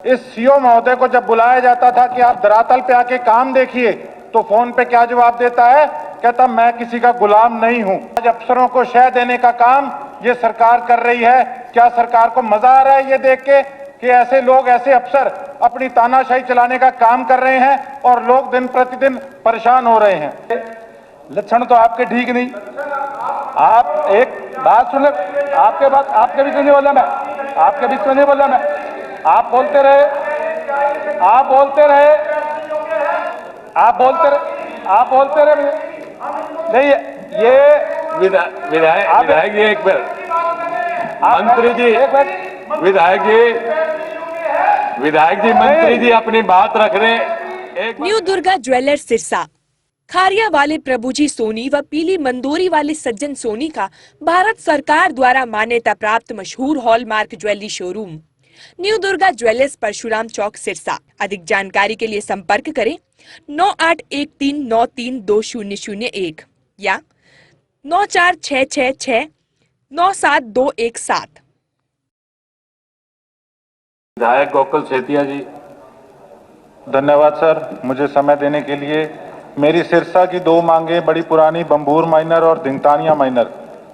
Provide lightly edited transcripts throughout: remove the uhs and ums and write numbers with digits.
इस सीओ महोदय को जब बुलाया जाता था कि आप धरातल पे आके काम देखिए, तो फोन पे क्या जवाब देता है? कहता मैं किसी का गुलाम नहीं हूं। आज अफसरों को शह देने का काम ये सरकार कर रही है। क्या सरकार को मजा आ रहा है ये देख के कि ऐसे लोग, ऐसे अफसर अपनी तानाशाही चलाने का काम कर रहे हैं और लोग दिन प्रतिदिन परेशान हो रहे हैं? लक्षण तो आपके ठीक नहीं। आप एक बात सुन, आपके बात आपके बीच में नहीं बोला मैं, आपके बीच में नहीं बोला मैं। आप बोलते रहे, आप बोलते रहे, आप बोलते रहे, आप बोलते रहे। नहीं, ये विधायक जी एक मिनट, मंत्री जी, विधायक जी मंत्री जी अपनी बात रख रहे। न्यू दुर्गा ज्वेलर्स सिरसा, खारिया वाले प्रभुजी सोनी व पीली मंदोरी वाले सज्जन सोनी का भारत सरकार द्वारा मान्यता प्राप्त मशहूर hallmark jewellery showroom new Durga jewellers, Parshuram Chowk, Sirsa. अधिक जानकारी के लिए संपर्क करें 9813932001 या 9466697217। विधायक गोकुल सेतिया जी। धन्यवाद सर, मुझे समय देने के लिए। मेरी सिरसा की दो मांगे बड़ी पुरानी, बंबूर माइनर और Dhingtania minor.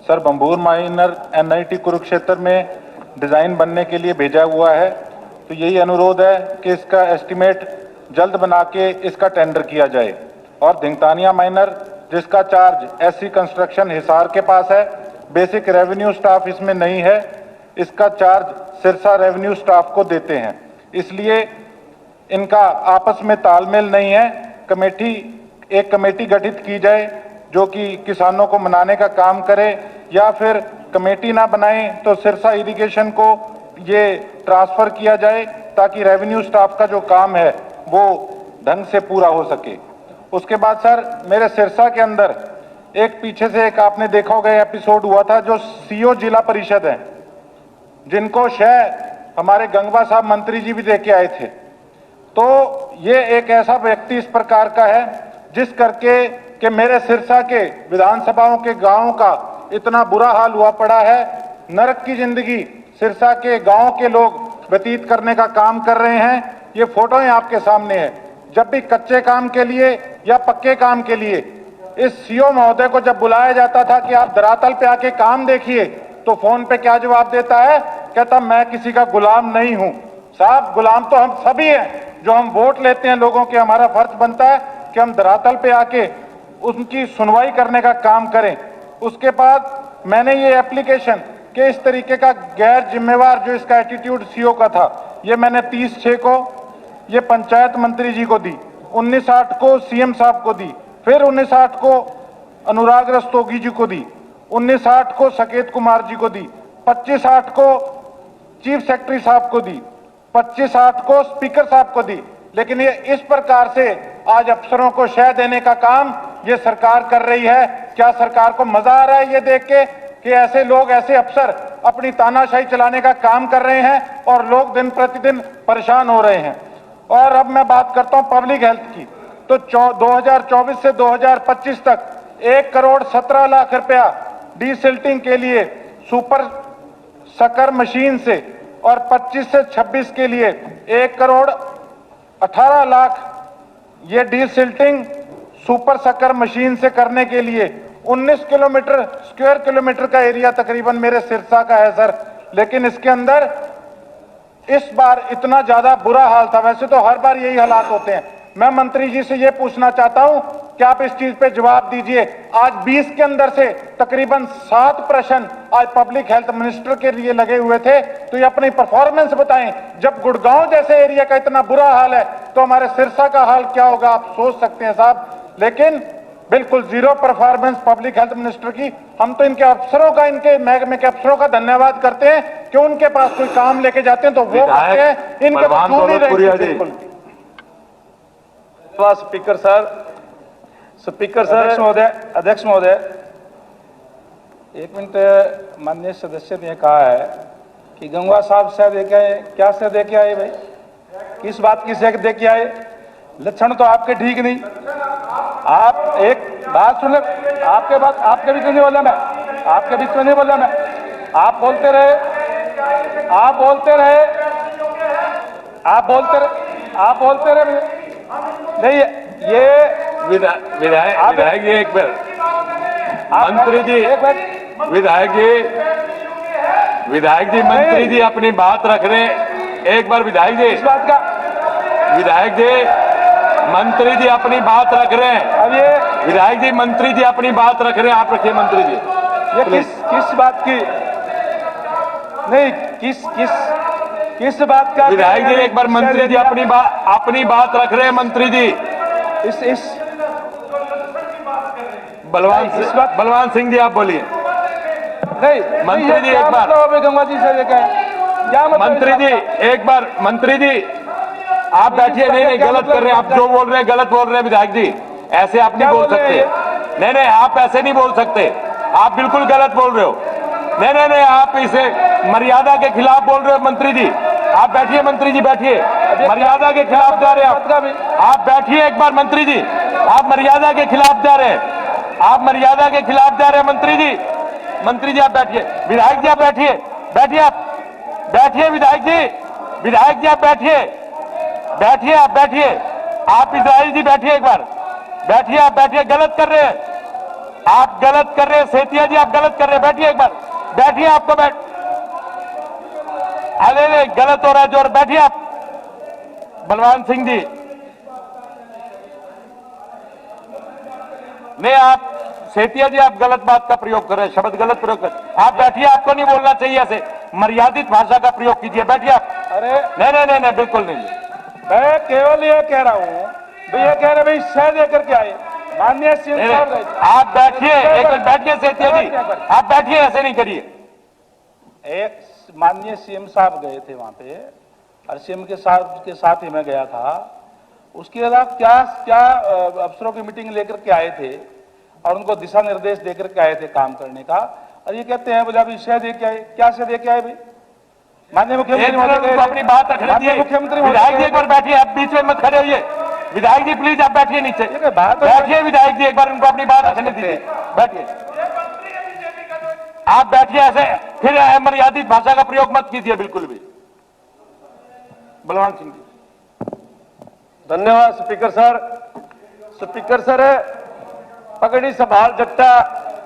Sir, Bambur minor NIT Kurukshetra में डिजाइन बनने के लिए भेजा हुआ है, तो यही अनुरोध है कि इसका एस्टिमेट जल्द बना के इसका टेंडर किया जाए। और धिंगतानिया माइनर, जिसका चार्ज एससी कंस्ट्रक्शन हिसार के पास है, बेसिक रेवेन्यू स्टाफ इसमें नहीं है, इसका चार्ज सिरसा रेवेन्यू स्टाफ को देते हैं, इसलिए इनका आपस में तालमेल नहीं है। एक कमेटी गठित की जाए जो कि किसानों को मनाने का काम करे, या फिर कमेटी ना बनाए तो सिरसा इरिगेशन को ये ट्रांसफर किया जाए ताकि रेवेन्यू स्टाफ का जो काम है वो ढंग से पूरा हो सके। उसके बाद सर, मेरे सिरसा के अंदर एक पीछे से एक आपने देखा होगा एपिसोड हुआ था, जो सीओ जिला परिषद है, जिनको शह हमारे गंगवा साहब मंत्री जी भी दे के आए थे। तो ये एक ऐसा व्यक्ति इस प्रकार का है जिस करके कि मेरे सिरसा के विधानसभाओं के गांवों का इतना बुरा हाल हुआ पड़ा है। नरक की जिंदगी सिरसा के गांव के लोग व्यतीत करने का काम कर रहे हैं। ये फोटोएं आपके सामने है। जब भी कच्चे काम के लिए या पक्के काम के लिए इस सीओ महोदय को जब बुलाया जाता था कि आप धरातल पे आके काम देखिए, तो फोन पे क्या जवाब देता है? कहता मैं किसी का गुलाम नहीं हूं। साहब, गुलाम तो हम सभी हैं जो हम वोट लेते हैं लोगों के। हमारा फर्ज बनता है कि हम धरातल पे आके उनकी सुनवाई करने का काम करें। उसके बाद मैंने ये एप्लीकेशन के इस तरीके का गैर जिम्मेवार जो इसका एटीट्यूड सीओ का था, ये मैंने 30/6 को ये पंचायत मंत्री जी को दी, 19/8 को सीएम साहब को दी, फिर 19/8 को अनुराग रस्तोगी जी को दी, 19/8 को सकेत कुमार जी को दी, 25/8 को चीफ सेक्रेटरी साहब को दी, 25/8 को स्पीकर साहब को दी। लेकिन ये इस प्रकार से आज अफसरों को शह देने का काम ये सरकार कर रही है। क्या सरकार को मजा आ रहा है ये देख के कि ऐसे लोग, ऐसे अफसर अपनी तानाशाही चलाने का काम कर रहे हैं और लोग दिन प्रतिदिन परेशान हो रहे हैं? और अब मैं बात करता हूं पब्लिक हेल्थ की, तो 2024 से 2025 तक 1,17,00,000 रुपया डीसिल्टिंग के लिए सुपर शक्कर मशीन से, और 25 से 26 के लिए 1,18,00,000 ये डीसिल्टिंग सुपर शक्कर मशीन से करने के लिए 19 स्क्वायर किलोमीटर का एरिया तकरीबन मेरे सिरसा का है सर। लेकिन इसके अंदर इस बार इतना ज्यादा बुरा हाल था। वैसे तो हर बार यही हालात होते हैं। मैं मंत्री जी से ये पूछना चाहता हूं कि आप इस चीज पे जवाब दीजिए। आज 20 के अंदर से तकरीबन 7 प्रश्न आज पब्लिक हेल्थ मिनिस्टर के लिए लगे हुए थे, तो ये अपनी परफॉर्मेंस बताएं। जब गुड़गांव जैसे एरिया का इतना बुरा हाल है तो हमारे सिरसा का हाल क्या होगा आप सोच सकते हैं साहब। लेकिन बिल्कुल zero performance public health minister की। हम तो इनके अफसरों का, इनके महकमे के अफसरों का धन्यवाद करते हैं कि उनके पास कोई काम लेके जाते हैं तो वो करते हैं, इनके तो क्यों नहीं रहे। स्पीकर सर, अध्यक्ष महोदय, एक मिनट। माननीय सदस्य ने कहा है कि गंगवा साहब से देखे आए। क्या से देखे आए भाई? किस बात की से देखे आए? लक्षण तो आपके ठीक नहीं। आप एक बात सुन, आपके बात आपके बीच में नहीं बोला मैं, आपके बीच में नहीं बोला मैं। आप बोलते रहे, आप बोलते रहे, आप बोलते रहे नहीं ये विधायक जी एक बार, मंत्री जी, एक मिनट, विधायक जी मंत्री जी अपनी बात रख रहे हैं। एक बार विधायक जी, इस बात का विधायक जी मंत्री जी अपनी बात रख रहे हैं। अब ये विधायक जी मंत्री जी अपनी बात रख रहे हैं, आप रखिए मंत्री जी। ये किस बात की नहीं किस बात का विधायक जी एक बार मंत्री जी अपनी बात रख रहे हैं। मंत्री जी इस बलवान सिंह जी आप बोलिए। नहीं मंत्री जी एक बार, मतलब गंगा जी से क्या मतलब मंत्री जी एक बार, मंत्री जी आप बैठिए। नहीं गलत कर रहे हैं आप, जो बोल रहे हैं गलत बोल रहे हैं विधायक जी, ऐसे आप नहीं बोल सकते। नहीं आप ऐसे नहीं बोल सकते, आप बिल्कुल गलत बोल रहे हो। नहीं आप इसे मर्यादा के खिलाफ बोल रहे हो मंत्री जी। आप बैठिए मंत्री जी, बैठिए, मर्यादा के खिलाफ जा रहे हैं आप बैठिए एक बार मंत्री जी, आप मर्यादा के खिलाफ जा रहे हैं, आप मर्यादा के खिलाफ जा रहे हैं मंत्री जी। मंत्री जी आप बैठिए, विधायक जी आप बैठिए, आप बैठिए विधायक जी आप बैठिए, आप बैठिए, आप इस्राइल जी बैठिए एक बार, बैठिए आप बैठिए, गलत कर रहे हैं आप, गलत कर रहे हैं सेतिया जी, आप गलत कर रहे हैं, बैठिए एक बार, बैठिए आपको अरे गलत हो रहा है जोर, बैठिए आप। बलवान सिंह जी नहीं, आप सेतिया जी आप गलत बात का प्रयोग कर रहे हैं, शब्द गलत प्रयोग कर, आप बैठिए, आपको नहीं बोलना चाहिए ऐसे, मर्यादित भाषा का प्रयोग कीजिए, बैठिए आप। अरे नहीं बिल्कुल नहीं। मैं केवल ये कह रहा हूँ ये कह रहे भाई शह देकर के आए माननीय सीएम साहब। आप बैठिए एक मिनट, बैठिए सेतिया जी, आप बैठिए, ऐसे नहीं करिए। एक माननीय सीएम साहब गए थे वहां पे और सीएम के साथ ही मैं गया था। उसके अलावा क्या अफसरों की मीटिंग लेकर के आए थे और उनको दिशा निर्देश देकर के आए थे काम करने का, और ये कहते हैं बोले अभी शह दे के आए। क्या शह दे के आए भाई? माननीय मुख्यमंत्री अपनी बात रखने दीजिए। मुख्यमंत्री विधायक जी एक बार बैठिए, आप बीच में मत खड़े होइए। विधायक जी प्लीज आप बैठिए नीचे, बैठिए विधायक जी, एक बार उनको अपनी बात रखने दीजिए, बैठिए आप, बैठिए ऐसे फिर मर्यादित भाषा का प्रयोग मत कीजिए बिल्कुल भी। बलवान सिंह जी। धन्यवाद स्पीकर सर। स्पीकर सर, पगड़ी संभाल जट्टा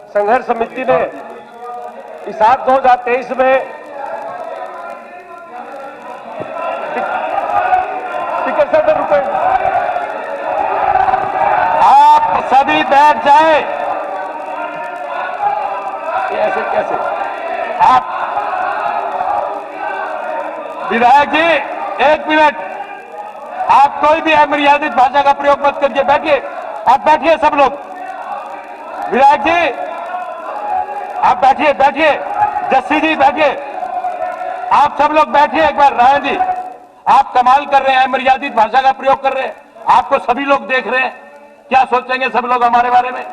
संघर्ष समिति ने इस 2023 में स्पीकर सर रुके, आप सभी बैठ जाए। ऐसे कैसे आप? विधायक जी एक मिनट, आप कोई भी अमर्यादित भाषा का प्रयोग मत करिए, बैठिए आप, बैठिए सब लोग। विधायक जी आप बैठिए, जस्सी जी बैठिए, आप सब लोग बैठिए एक बार। रायन जी आप कमाल कर रहे हैं, अमर्यादित भाषा का प्रयोग कर रहे हैं, आपको सभी लोग देख रहे हैं, क्या सोचेंगे सब लोग हमारे बारे में?